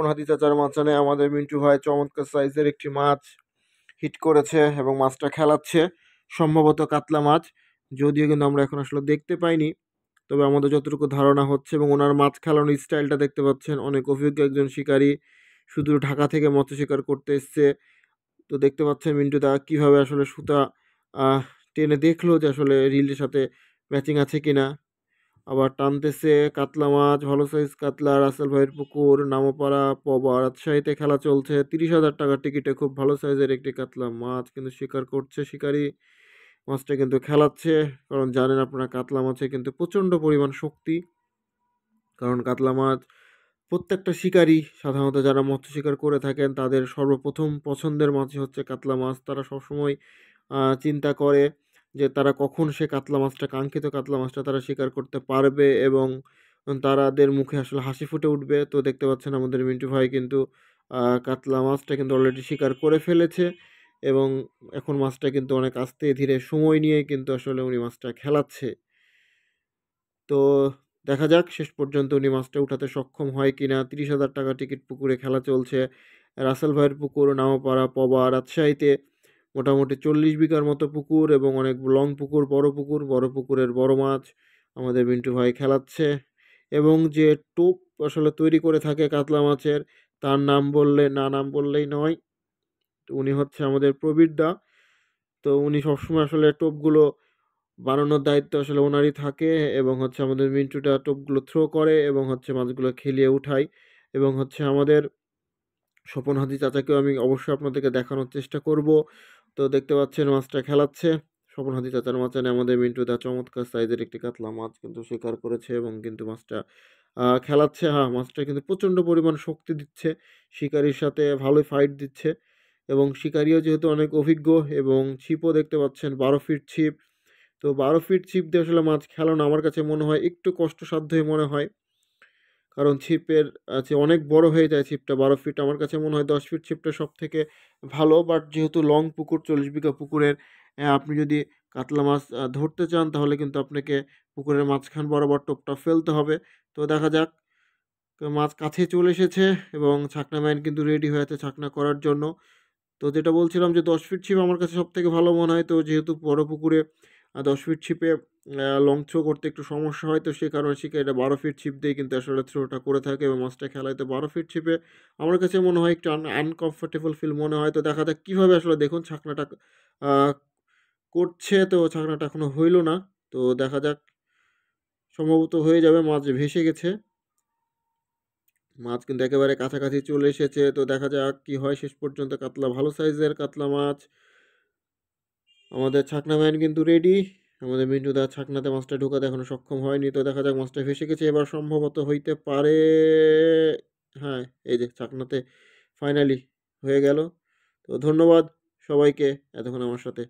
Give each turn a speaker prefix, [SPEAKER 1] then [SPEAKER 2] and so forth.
[SPEAKER 1] হাতি চাচার মাচানে আমাদের মিন্টু ভাই চমৎকার সাইজের একটি মাছ হিট করেছে এবং মাছটা খেলাচ্ছে, সম্ভবত কাতলা মাছ, যদিও কিন্তু আমরা এখন আসলে দেখতে পাইনি। তবে আমাদের যতটুকু ধারণা হচ্ছে, এবং ওনার মাছ খেলানোর স্টাইলটা দেখতে পাচ্ছেন, অনেক অভিজ্ঞ একজন শিকারী, শুধু ঢাকা থেকে মৎস্য শিকার করতে এসছে। তো দেখতে পাচ্ছেন মিন্টু দা কীভাবে আসলে সুতা টেনে দেখলো যে আসলে রিলের সাথে ম্যাচিং আছে কিনা। আবার টানতেছে কাতলা মাছ, ভালো সাইজ কাতলা, রাসেল ভাইয়ের পুকুর, নামপাড়া পবা রাজশাহীতে খেলা চলছে। 30,000 টাকার টিকিটে খুব ভালো সাইজের একটি কাতলা মাছ কিন্তু শিকার করছে শিকারি। মাছটা কিন্তু খেলাচ্ছে, কারণ জানেন আপনারা কাতলা মাছে কিন্তু প্রচণ্ড পরিমাণ শক্তি। কারণ কাতলা মাছ প্রত্যেকটা শিকারী, সাধারণত যারা মৎস্য শিকার করে থাকেন, তাদের সর্বপ্রথম পছন্দের মাছই হচ্ছে কাতলা মাছ। তারা সবসময় চিন্তা করে যে তারা কখন সে কাতলা মাছটা, কাঙ্ক্ষিত কাতলা মাছটা তারা শিকার করতে পারবে এবং তাদের মুখে আসলে হাসি ফুটে উঠবে। তো দেখতে পাচ্ছেন আমাদের মিন্টু ভাই কিন্তু কাতলা মাছটা কিন্তু অলরেডি শিকার করে ফেলেছে এবং এখন মাছটা কিন্তু অনেক আস্তে ধীরে সময় নিয়ে কিন্তু আসলে উনি মাছটা খেলাচ্ছে। তো দেখা যাক শেষ পর্যন্ত উনি মাছটা উঠাতে সক্ষম হয় কিনা। 30,000 টাকা টিকিট পুকুরে খেলা চলছে। রাসেল ভাইয়ের পুকুর, নামপাড়া পবা রাজশাহীতে মোটামুটি 40 বিঘার মতো পুকুর এবং অনেক লং পুকুর, বড় পুকুর, বড় পুকুরের বড় মাছ আমাদের মিন্টু ভাই খেলাচ্ছে। এবং যে টোপ আসলে তৈরি করে থাকে কাতলা মাছের, তার নাম বললে নাম বললেই নয়। তো উনি হচ্ছে আমাদের প্রবীর দা। তো উনি সবসময় আসলে টোপগুলো বানানোর দায়িত্ব আসলে ওনারই থাকে এবং হচ্ছে আমাদের মিন্টুটা টোপগুলো থ্রো করে এবং হচ্ছে মাছগুলো খেলিয়ে উঠায়। এবং হচ্ছে আমাদের স্বপন হাতি চাচাকেও আমি অবশ্যই আপনাদেরকে দেখানোর চেষ্টা করব। তো দেখতে পাচ্ছেন মাছটা খেলাচ্ছে। স্বপন হাতি চাচার মাচানে আমাদের মিন্টু দা চমৎকার সাইজের একটি কাতলা মাছ কিন্তু শিকার করেছে এবং কিন্তু মাছটা খেলাচ্ছে। হ্যাঁ, মাছটা কিন্তু প্রচণ্ড পরিমাণ শক্তি দিচ্ছে, শিকারির সাথে ভালোই ফাইট দিচ্ছে এবং শিকারিও যেহেতু অনেক অভিজ্ঞ। এবং ছিপও দেখতে পাচ্ছেন 12 ফিট ছিপ। তো 12 ফিট ছিপ দিয়ে আসলে মাছ খেলানো আমার কাছে মনে হয় একটু কষ্টসাধ্যই মনে হয়, কারণ ছিপের অনেক বড় হয়ে যায় ছিপটা। 12 ফিট, আমার কাছে মনে হয় 10 ফিট ছিপটা সব থেকে ভালো। বাট যেহেতু লং পুকুর, 40 বিঘা পুকুরের, আপনি যদি কাতলা মাছ ধরতে চান তাহলে কিন্তু আপনাকে পুকুরের মাঝখান বরাবর টোপটা ফেলতে হবে। তো দেখা যাক। তো মাছ কাছে চলে এসেছে এবং ছাকনা ম্যান কিন্তু রেডি হয়ে আছে ছাকনা করার জন্য। তো যেটা বলছিলাম যে 10 ফিট ছিপ আমার কাছে সবথেকে ভালো মনে হয়। তো যেহেতু বড় পুকুরে 10 ফিট ছিপে লং থ্রো করতে একটু সমস্যা হয়, তো সে কারণে শিকারীরা 12 ফিট ছিপ দিয়ে কিন্তু আসলে থ্রোটা করে থাকে এবং মাছটা খেলায়। তো 12 ফিট ছিপে আমার কাছে মনে হয় একটু আনকমফোর্টেবল ফিল মনে হয়। তো দেখা যাক কীভাবে আসলে, দেখুন ছাকনাটা আ করছে, তো ছাকনাটা এখনো হইল না। তো দেখা যাক, সম্ভবত হয়ে যাবে। মাছ ভেসে গেছে। মাছ কিন্তু একেবারে কাছাকাছি চলে এসেছে। তো দেখা যাক কি হয় শেষ পর্যন্ত। কাতলা, ভালো সাইজের কাতলা মাছ। আমাদের ছাকনা ম্যান কিন্তু রেডি। আমাদের মিন্টু দা ছাকনাতে মাছটা ঢোকাতে এখনো সক্ষম হয়নি। তো দেখা যাক, মাছটা ভেসে গেছে, এবার সম্ভবত হইতে পারে। হ্যাঁ, এই যে ছাকনাতে ফাইনালি হয়ে গেল। তো ধন্যবাদ সবাইকে এতক্ষণ আমার সাথে